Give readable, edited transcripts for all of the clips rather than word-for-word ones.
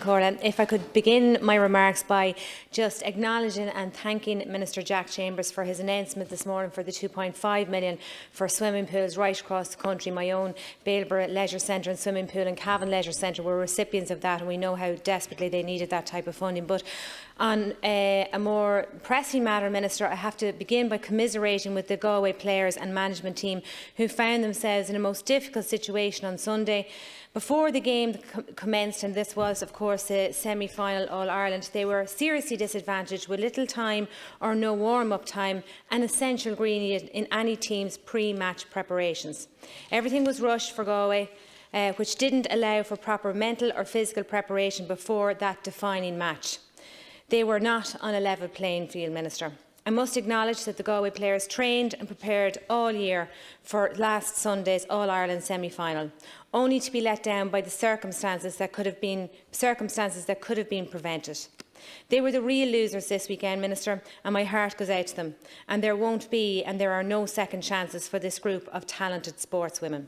Cora, if I could begin my remarks by just acknowledging and thanking Minister Jack Chambers for his announcement this morning for the 2.5 million for swimming pools right across the country. My own Bailborough Leisure Centre and Swimming Pool and Cavan Leisure Centre were recipients of that, and we know how desperately they needed that type of funding. But on a more pressing matter, Minister, I have to begin by commiserating with the Galway players and management team who found themselves in a most difficult situation on Sunday. Before the game commenced, and this was of course the semi-final All-Ireland, they were seriously disadvantaged with little time or no warm-up time, an essential ingredient in any team's pre-match preparations. Everything was rushed for Galway, which didn't allow for proper mental or physical preparation before that defining match. They were not on a level playing field, Minister. I must acknowledge that the Galway players trained and prepared all year for last Sunday's All-Ireland semi-final, only to be let down by the circumstances that could have been prevented. They were the real losers this weekend, Minister, and my heart goes out to them. And there won't be, and there are no second chances for this group of talented sportswomen.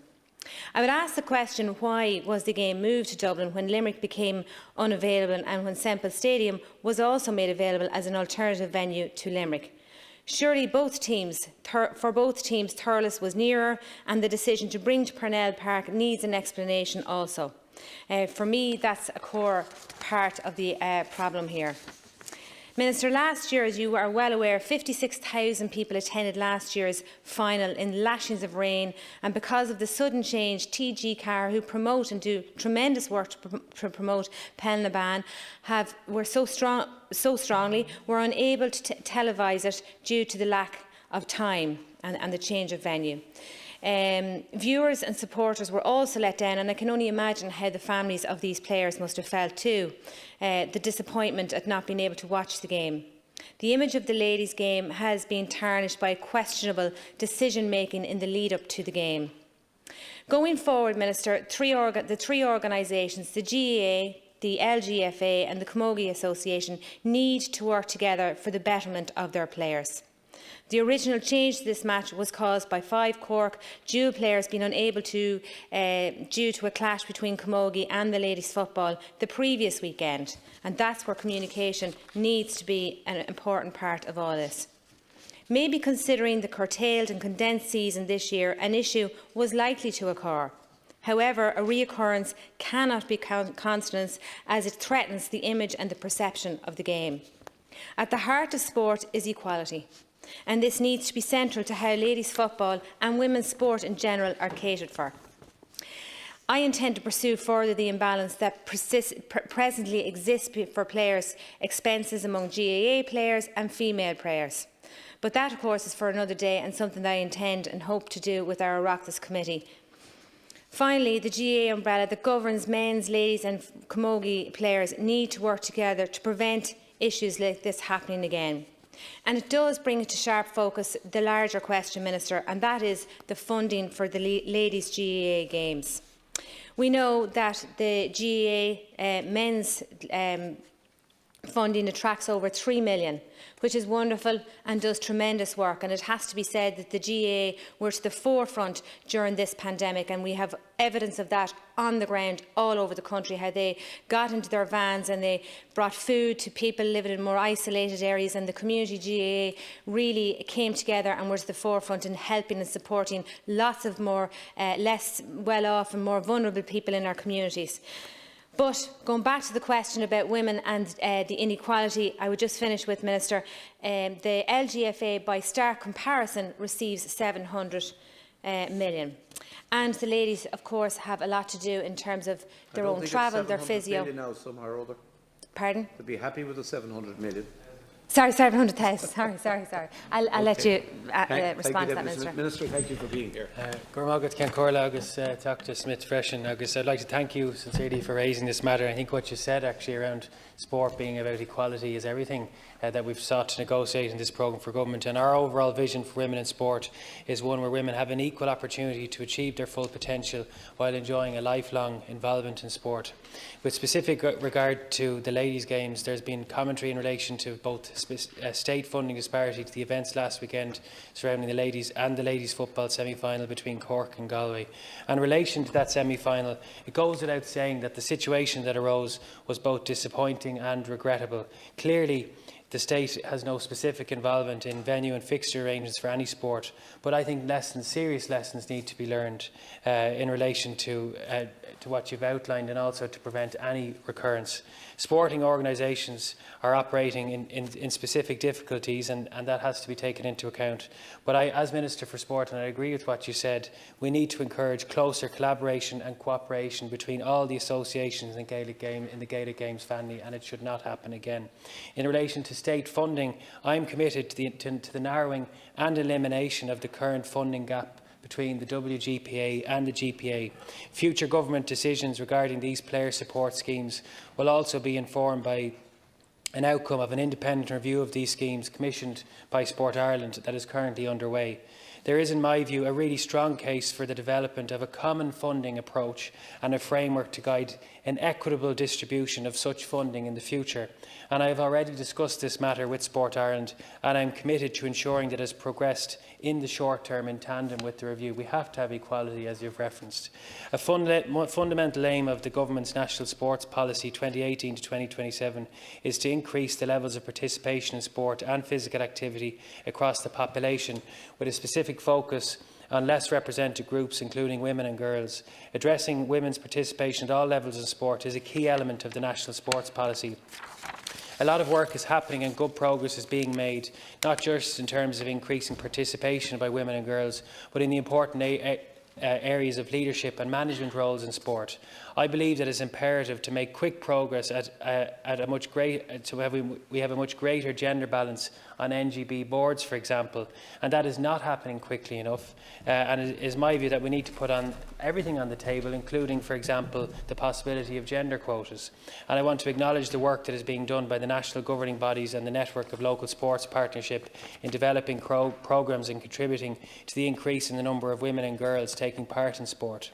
I would ask the question, why was the game moved to Dublin when Limerick became unavailable and when Semple Stadium was also made available as an alternative venue to Limerick? Surely for both teams, Thurles was nearer, and the decision to bring to Parnell Park needs an explanation also. For me, that's a core part of the problem here. Minister, last year, as you are well aware, 56,000 people attended last year's final in lashings of rain, and because of the sudden change, TG Carr, who promote and do tremendous work to promote Penlaban, were so strongly, were unable to televise it due to the lack of time and the change of venue. Viewers and supporters were also let down, and I can only imagine how the families of these players must have felt too, the disappointment at not being able to watch the game. The image of the ladies' game has been tarnished by questionable decision-making in the lead-up to the game. Going forward, Minister, the three organisations, the GAA, the LGFA and the Camogie Association, need to work together for the betterment of their players. The original change to this match was caused by 5 Cork dual players being unable to, due to a clash between Camogie and the ladies' football the previous weekend, and that's where communication needs to be an important part of all this. Maybe considering the curtailed and condensed season this year, an issue was likely to occur. However, a reoccurrence cannot be constant, as it threatens the image and the perception of the game. At the heart of sport is equality, and this needs to be central to how ladies' football and women's sport in general are catered for. I intend to pursue further the imbalance that presently exists for players' expenses among GAA players and female players. But that, of course, is for another day and something that I intend and hope to do with our Oireachtas committee. Finally, the GAA umbrella that governs men's, ladies and Camogie players need to work together to prevent issues like this happening again. And it does bring into sharp focus the larger question, Minister, and that is the funding for the ladies' GAA games. We know that the GAA men's funding attracts over 3 million, which is wonderful and does tremendous work. And it has to be said that the GAA were to the forefront during this pandemic, and we have evidence of that on the ground all over the country, how they got into their vans and they brought food to people living in more isolated areas, and the community GAA really came together and were to the forefront in helping and supporting lots of more less well-off and more vulnerable people in our communities. But going back to the question about women and the inequality, I would just finish with, Minister, the LGFA, by stark comparison, receives 700 million. And the ladies, of course, have a lot to do in terms of their own travel, their physio. Now, somehow or other. Pardon? They'd be happy with the 700 million. Sorry, 700,000. Sorry. I'll let you respond to that, Minister. Minister, thank you for being here. Gormagat Ken Corla, agus Dr. Smith Freshen, agus I'd like to thank you sincerely for raising this matter. I think what you said actually around sport being about equality is everything that we've sought to negotiate in this programme for government, and our overall vision for women in sport is one where women have an equal opportunity to achieve their full potential while enjoying a lifelong involvement in sport. With specific regard to the ladies' games, there's been commentary in relation to both state funding disparity to the events last weekend surrounding the ladies and the ladies' football semi-final between Cork and Galway. And in relation to that semi-final, it goes without saying that the situation that arose was both disappointing and regrettable. Clearly, the state has no specific involvement in venue and fixture arrangements for any sport, but I think serious lessons need to be learned in relation to what you've outlined, and also to prevent any recurrence. Sporting organisations are operating in specific difficulties, and that has to be taken into account. But as Minister for Sport, and I agree with what you said, we need to encourage closer collaboration and cooperation between all the associations in the Gaelic Games family, and it should not happen again. In relation to state funding, I am committed to the narrowing and elimination of the current funding gap between the WGPA and the GPA. Future government decisions regarding these player support schemes will also be informed by an outcome of an independent review of these schemes commissioned by Sport Ireland that is currently underway. There is, in my view, a really strong case for the development of a common funding approach and a framework to guide an equitable distribution of such funding in the future. And I have already discussed this matter with Sport Ireland, and I am committed to ensuring that it has progressed in the short term in tandem with the review. We have to have equality, as you've referenced. A fundamental aim of the Government's National Sports Policy 2018 to 2027 is to increase the levels of participation in sport and physical activity across the population, with a specific focus on less represented groups, including women and girls. Addressing women's participation at all levels in sport is a key element of the National Sports Policy. A lot of work is happening and good progress is being made, not just in terms of increasing participation by women and girls, but in the important areas of leadership and management roles in sport. I believe that it is imperative to make quick progress we have a much greater gender balance on NGB boards, for example, and that is not happening quickly enough. And it is my view that we need to put on everything on the table, including, for example, the possibility of gender quotas. And I want to acknowledge the work that is being done by the national governing bodies and the network of local sports partnership in developing programmes and contributing to the increase in the number of women and girls taking part in sport.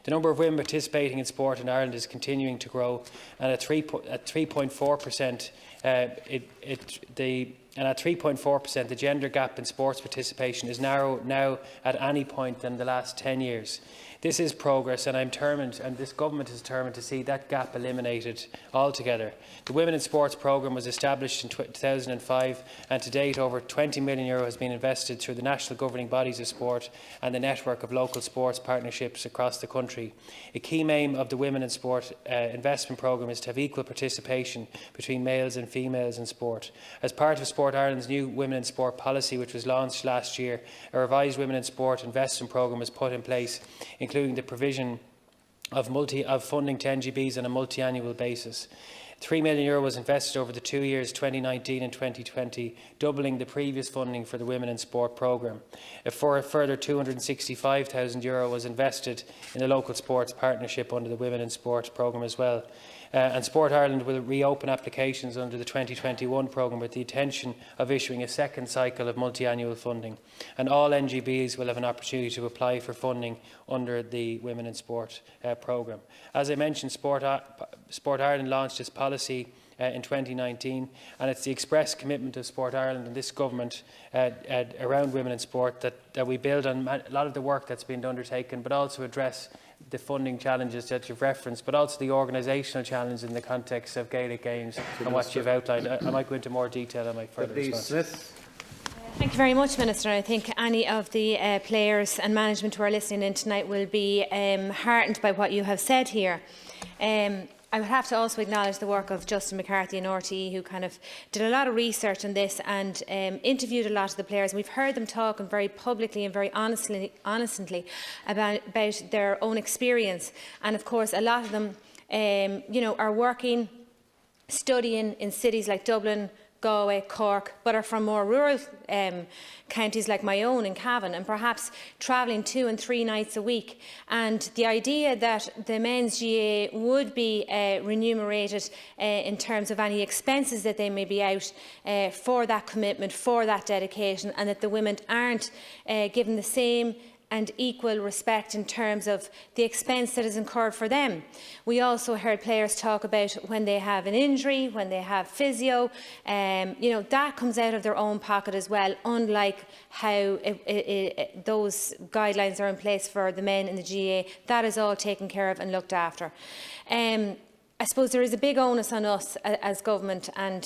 The number of women participating in sport in Ireland is continuing to grow, and at 3.4%, the gender gap in sports participation is narrower now at any point in the last 10 years. This is progress, and I'm determined, and this government is determined to see that gap eliminated altogether. The Women in Sports programme was established in 2005, and to date over €20 million has been invested through the national governing bodies of sport and the network of local sports partnerships across the country. A key aim of the Women in Sport investment programme is to have equal participation between males and females in sport. As part of Sport Ireland's new Women in Sport policy, which was launched last year, a revised Women in Sport investment programme was put in place, including the provision of funding to NGBs on a multi-annual basis. €3 million was invested over the 2 years, 2019 and 2020, doubling the previous funding for the Women in Sport programme. For a further €265,000 was invested in the local sports partnership under the Women in Sport programme as well. And Sport Ireland will reopen applications under the 2021 programme with the intention of issuing a second cycle of multi-annual funding. And all NGBs will have an opportunity to apply for funding under the Women in Sport programme. As I mentioned, Sport Ireland launched its policy in 2019, and it's the express commitment of Sport Ireland and this government around women in sport that we build on a lot of the work that's been undertaken, but also address the funding challenges that you've referenced, but also the organisational challenge in the context of Gaelic Games and what you've outlined. I might go into more detail on my further response. Smyth. Thank you very much, Minister. I think any of the players and management who are listening in tonight will be heartened by what you have said here. I would have to also acknowledge the work of Justin McCarthy and RTE, who kind of did a lot of research on this and interviewed a lot of the players. And we've heard them talking very publicly and very honestly about their own experience. And of course, a lot of them, are working, studying in cities like Dublin, Galway, Cork, but are from more rural counties like my own in Cavan, and perhaps travelling 2 and 3 nights a week. And the idea that the men's GA would be remunerated in terms of any expenses that they may be out for that commitment, for that dedication, and that the women aren't given the same and equal respect in terms of the expense that is incurred for them. We also heard players talk about when they have an injury, when they have physio, that comes out of their own pocket as well, unlike how those guidelines are in place for the men in the GAA. That is all taken care of and looked after. I suppose there is a big onus on us as government and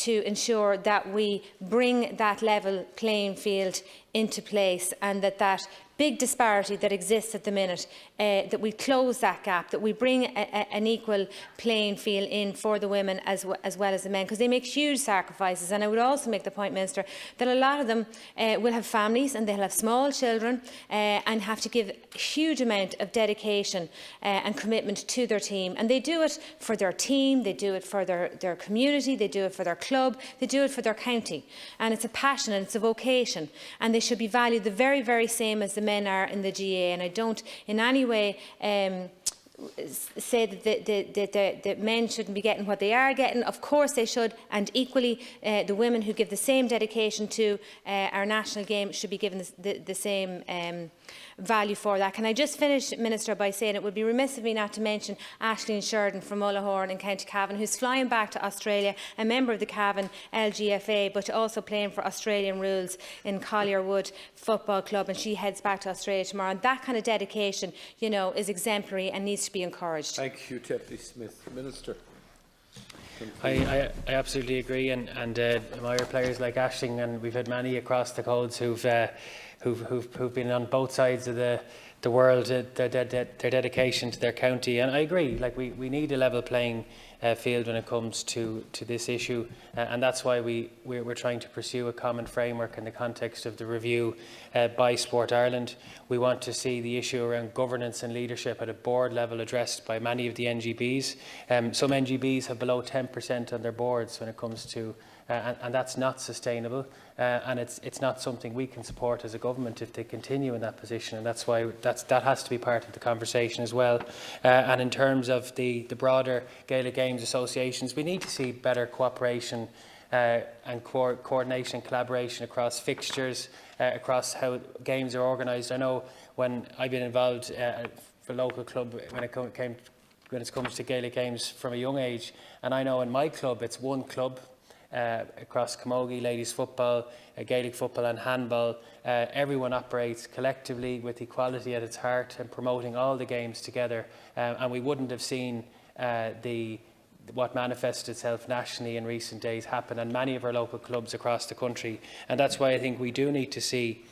to ensure that we bring that level playing field into place, and that big disparity that exists at the minute, that we close that gap, that we bring an equal playing field in for the women as well as the men, because they make huge sacrifices. And I would also make the point, Minister, that a lot of them will have families and they'll have small children and have to give a huge amount of dedication and commitment to their team. And they do it for their team, they do it for their community, they do it for their club, they do it for their county. And it's a passion and it's a vocation, and they should be valued the very, very same as the men are in the GAA. And I don't in any way say that men shouldn't be getting what they are getting. Of course they should, and equally the women who give the same dedication to our national game should be given the same value for that. Can I just finish, Minister, by saying it would be remiss of me not to mention Aisling Sheridan from Mullahoran in County Cavan, who's flying back to Australia, a member of the Cavan LGFA, but also playing for Australian rules in Collierwood Football Club, and she heads back to Australia tomorrow. And that kind of dedication, is exemplary and needs to be encouraged. Thank you, Deputy Smyth. Minister. I absolutely agree, and admire players like Aisling, and we've had many across the codes who've been on both sides of the world, their dedication to their county. And I agree, we need a level playing field when it comes to this issue, and that's why we're trying to pursue a common framework in the context of the review by Sport Ireland. We want to see the issue around governance and leadership at a board level addressed by many of the NGBs. Some NGBs have below 10% on their boards when it comes to and that's not sustainable, and it's not something we can support as a government if they continue in that position, and that's why that has to be part of the conversation as well. And in terms of the broader Gaelic Games associations, we need to see better cooperation and coordination and collaboration across fixtures, across how games are organised. I know when I've been involved for local club when it comes to Gaelic Games from a young age, and I know in my club it's one club across camogie, ladies football, Gaelic football and handball. Everyone operates collectively with equality at its heart and promoting all the games together, and we wouldn't have seen what manifested itself nationally in recent days happen in many of our local clubs across the country. And that's why I think we do need to see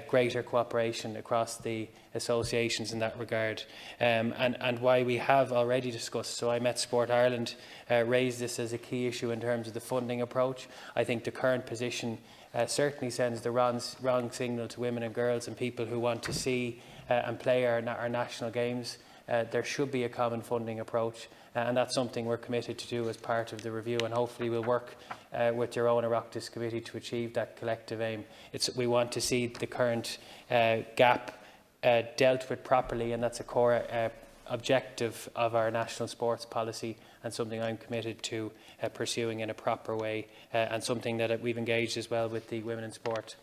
greater cooperation across the associations in that regard, and why we have already discussed. So I met Sport Ireland raised this as a key issue in terms of the funding approach. I think the current position certainly sends the wrong signal to women and girls and people who want to see and play our national games. There should be a common funding approach, and that's something we're committed to do as part of the review, and hopefully we'll work with your own Oireachtas committee to achieve that collective aim. We want to see the current gap dealt with properly, and that's a core objective of our national sports policy, and something I'm committed to pursuing in a proper way, and something that we've engaged as well with the Women in Sport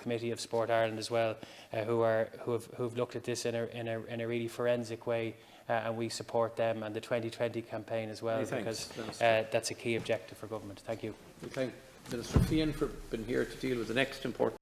Committee of Sport Ireland as well, who've looked at this in a really forensic way, and we support them and the 2020 campaign as well, because that's a key objective for government. Thank you. We thank Minister Fian for being here to deal with the next important